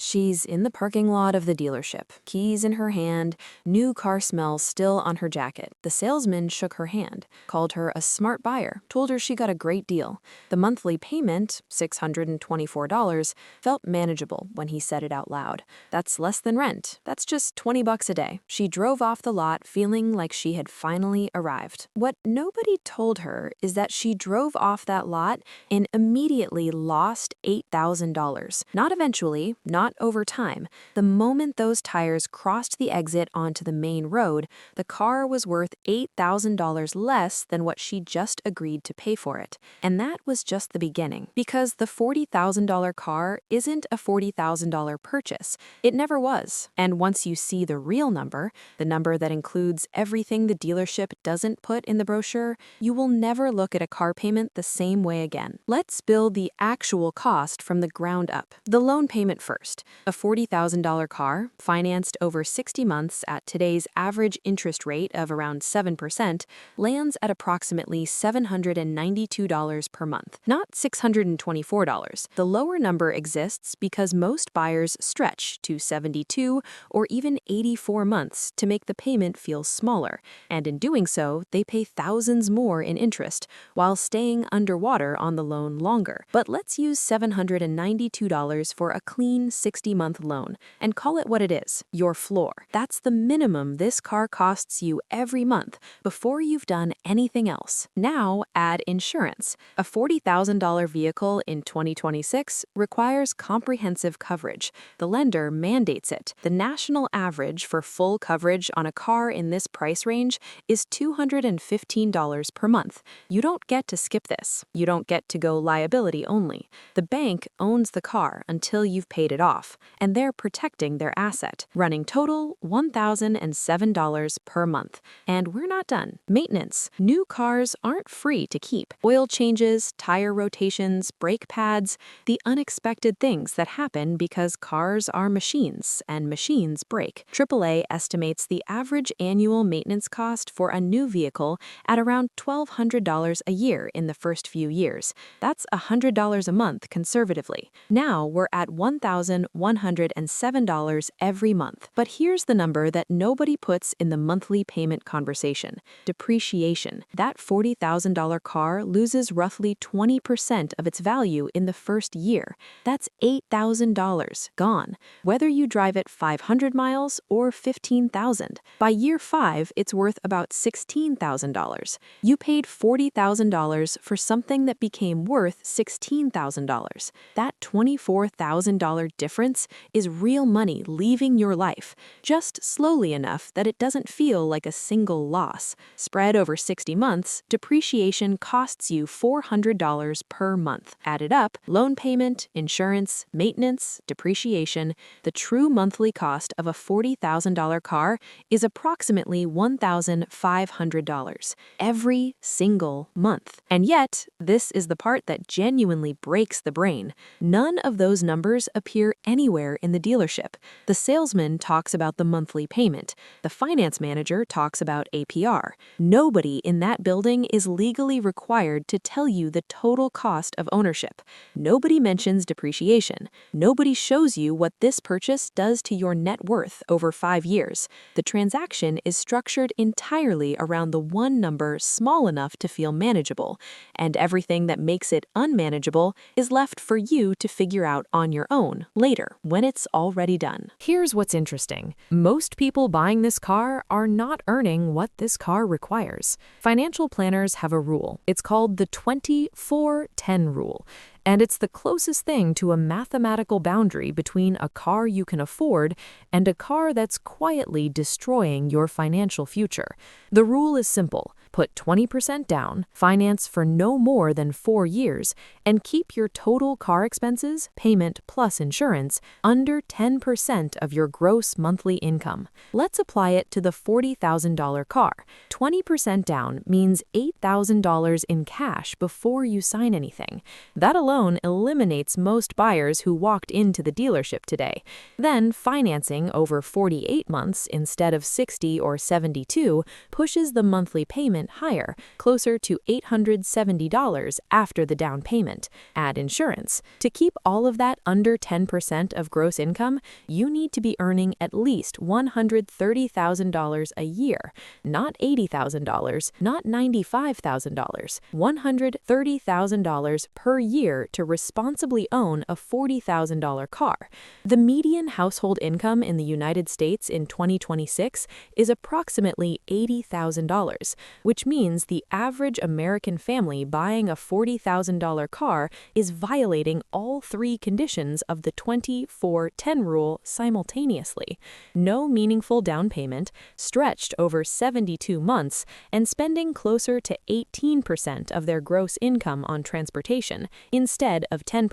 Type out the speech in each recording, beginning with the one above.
She's in the parking lot of the dealership, keys in her hand, new car smell still on her jacket. The salesman shook her hand, called her a smart buyer, told her she got a great deal. The monthly payment, $624, felt manageable when he said it out loud. That's less than rent. That's just $20 a day. She drove off the lot feeling like she had finally arrived. What nobody told her is that she drove off that lot and immediately lost $8,000. Not eventually, not over time. The moment those tires crossed the exit onto the main road, the car was worth $8,000 less than what she just agreed to pay for it. And that was just the beginning. Because the $40,000 car isn't a $40,000 purchase. It never was. And once you see the real number, the number that includes everything the dealership doesn't put in the brochure, you will never look at a car payment the same way again. Let's build the actual cost from the ground up. The loan payment first. A $40,000 car, financed over 60 months at today's average interest rate of around 7%, lands at approximately $792 per month, not $624. The lower number exists because most buyers stretch to 72 or even 84 months to make the payment feel smaller, and in doing so, they pay thousands more in interest while staying underwater on the loan longer. But let's use $792 for a clean 60-month loan and call it what it is, your floor. That's the minimum this car costs you every month before you've done anything else. Now add insurance. A $40,000 vehicle in 2026 requires comprehensive coverage. The lender mandates it. The national average for full coverage on a car in this price range is $215 per month. You don't get to skip this. You don't get to go liability only. The bank owns the car until you've paid it off, and they're protecting their asset. Running total $1,007 per month. And we're not done. Maintenance. New cars aren't free to keep. Oil changes, tire rotations, brake pads, the unexpected things that happen because cars are machines and machines break. AAA estimates the average annual maintenance cost for a new vehicle at around $1,200 a year in the first few years. That's $100 a month conservatively. Now we're at $1,107 every month. But here's the number that nobody puts in the monthly payment conversation: depreciation. That $40,000 car loses roughly 20% of its value in the first year. That's $8,000 gone, whether you drive it 500 miles or 15,000. By year 5, it's worth about $16,000. You paid $40,000 for something that became worth $16,000. That $24,000 difference is real money leaving your life, just slowly enough that it doesn't feel like a single loss. Spread over 60 months, depreciation costs you $400 per month. Added up, loan payment, insurance, maintenance, depreciation, the true monthly cost of a $40,000 car is approximately $1,500 every single month. And yet, this is the part that genuinely breaks the brain. None of those numbers appear anywhere in the dealership. The salesman talks about the monthly payment. The finance manager talks about APR. Nobody in that building is legally required to tell you the total cost of ownership. Nobody mentions depreciation. Nobody shows you what this purchase does to your net worth over 5 years. The transaction is structured entirely around the one number small enough to feel manageable, and everything that makes it unmanageable is left for you to figure out on your own later when it's already done. Here's what's interesting. Most people buying this car are not earning what this car requires. Financial planners have a rule. It's called the 20-4-10 rule. And it's the closest thing to a mathematical boundary between a car you can afford and a car that's quietly destroying your financial future. The rule is simple. Put 20% down, finance for no more than 4 years, and keep your total car expenses, payment plus insurance, under 10% of your gross monthly income. Let's apply it to the $40,000 car. 20% down means $8,000 in cash before you sign anything. That alone eliminates most buyers who walked into the dealership today. Then, financing over 48 months instead of 60 or 72 pushes the monthly payment payment higher, closer to $870 after the down payment. Add insurance. To keep all of that under 10% of gross income, you need to be earning at least $130,000 a year, not $80,000, not $95,000, $130,000 per year to responsibly own a $40,000 car. The median household income in the United States in 2026 is approximately $80,000, which means the average American family buying a $40,000 car is violating all three conditions of the 20-4-10 rule simultaneously: no meaningful down payment, stretched over 72 months, and spending closer to 18% of their gross income on transportation instead of 10%.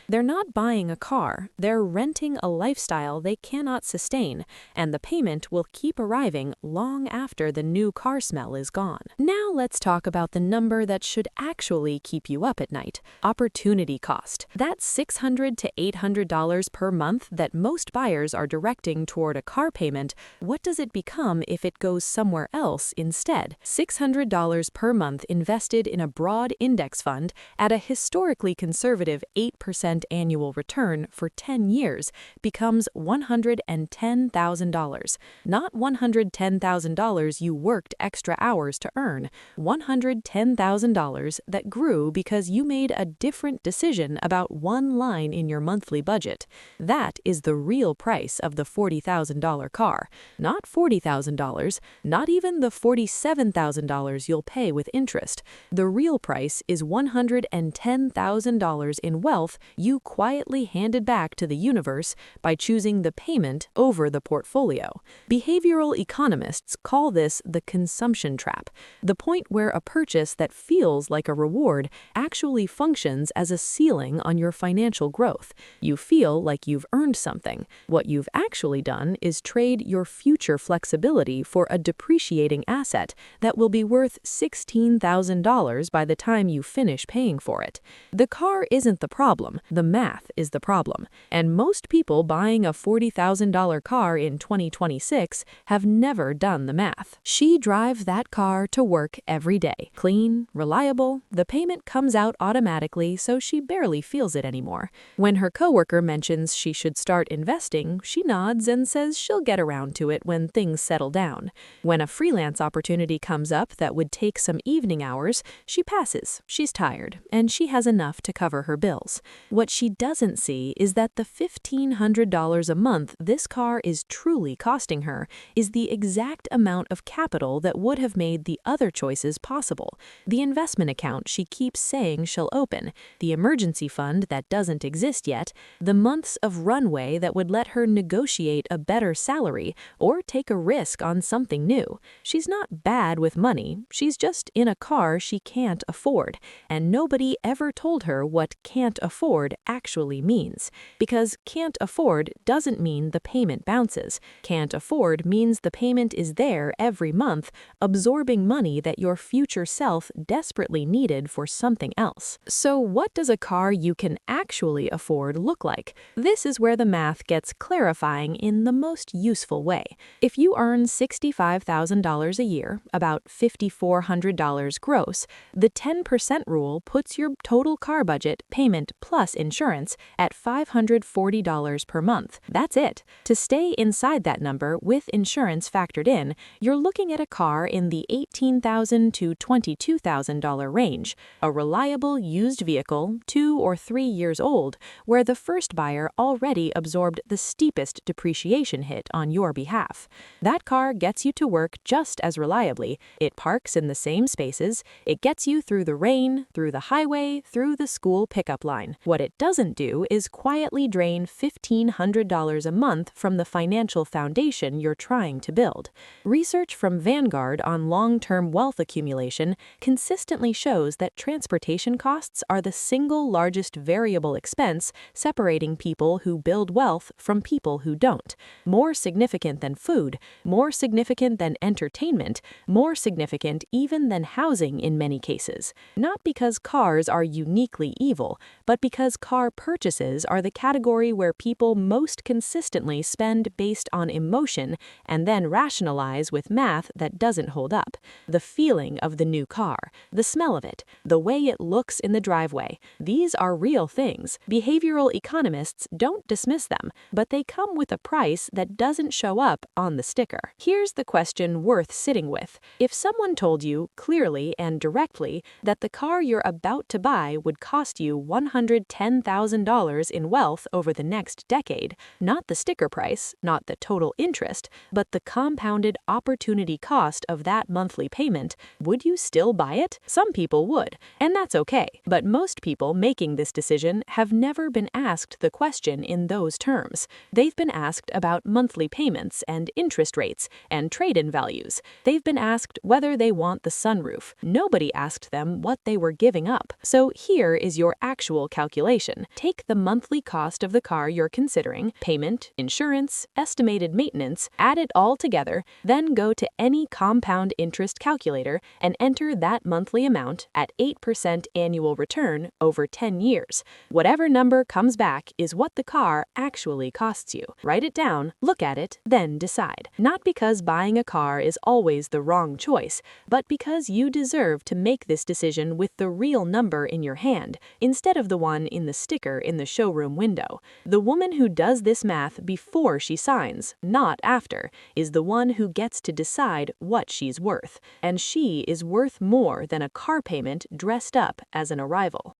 They're not buying a car, they're renting a lifestyle they cannot sustain, and the payment will keep arriving long after the new car smell is gone. Now let's talk about the number that should actually keep you up at night: opportunity cost. That's $600 to $800 per month that most buyers are directing toward a car payment. What does it become if it goes somewhere else instead? $600 per month invested in a broad index fund at a historically conservative 8% annual return for 10 years becomes $110,000. Not $110,000 you worked extra hours to earn, $110,000 that grew because you made a different decision about one line in your monthly budget. That is the real price of the $40,000 car. Not $40,000, not even the $47,000 you'll pay with interest. The real price is $110,000 in wealth you quietly handed back to the universe by choosing the payment over the portfolio. Behavioral economists call this the consumption trap, the point where a purchase that feels like a reward actually functions as a ceiling on your financial growth. You feel like you've earned something. What you've actually done is trade your future flexibility for a depreciating asset that will be worth $16,000 by the time you finish paying for it. The car isn't the problem, the math is the problem. And most people buying a $40,000 car in 2026 have never done the math. She drives that car to work every day. Clean, reliable, the payment comes out automatically, so she barely feels it anymore. When her coworker mentions she should start investing, she nods and says she'll get around to it when things settle down. When a freelance opportunity comes up that would take some evening hours, she passes. She's tired, and she has enough to cover her bills. What she doesn't see is that the $1,500 a month this car is truly costing her is the exact amount of capital that would have made the other choices possible. The investment account she keeps saying she'll open, the emergency fund that doesn't exist yet, the months of runway that would let her negotiate a better salary or take a risk on something new. She's not bad with money, she's just in a car she can't afford, and nobody ever told her what can't afford actually means. Because can't afford doesn't mean the payment bounces. Can't afford means the payment is there every month, absorbing money that your future self desperately needed for something else. So what does a car you can actually afford look like? This is where the math gets clarifying in the most useful way. If you earn $65,000 a year, about $5,400 gross, the 10% rule puts your total car budget, payment plus insurance, at $540 per month. That's it. To stay inside that number with insurance factored in, you're looking at a car in the $18,000 to $22,000 range, a reliable used vehicle, 2 or 3 years old, where the first buyer already absorbed the steepest depreciation hit on your behalf. That car gets you to work just as reliably. It parks in the same spaces. It gets you through the rain, through the highway, through the school pickup line. What it doesn't do is quietly drain $1,500 a month from the financial foundation you're trying to build. Research from Vanguard on long-term wealth accumulation consistently shows that transportation costs are the single largest variable expense separating people who build wealth from people who don't. More significant than food, more significant than entertainment, more significant even than housing in many cases. Not because cars are uniquely evil, but because car purchases are the category where people most consistently spend based on emotion and then rationalize with math that doesn't hold up. up. The feeling of the new car, the smell of it, the way it looks in the driveway. These are real things. Behavioral economists don't dismiss them, but they come with a price that doesn't show up on the sticker. Here's the question worth sitting with. If someone told you clearly and directly that the car you're about to buy would cost you $110,000 in wealth over the next decade, not the sticker price, not the total interest, but the compounded opportunity cost of that monthly payment, would you still buy it? Some people would, and that's okay. But most people making this decision have never been asked the question in those terms. They've been asked about monthly payments and interest rates and trade-in values. They've been asked whether they want the sunroof. Nobody asked them what they were giving up. So here is your actual calculation. Take the monthly cost of the car you're considering, payment, insurance, estimated maintenance, add it all together, then go to any compound interest calculator and enter that monthly amount at 8% annual return over 10 years. Whatever number comes back is what the car actually costs you. Write it down, look at it, then decide. Not because buying a car is always the wrong choice, but because you deserve to make this decision with the real number in your hand, instead of the one in the sticker in the showroom window. The woman who does this math before she signs, not after, is the one who gets to decide what she's worth. And she is worth more than a car payment dressed up as an arrival.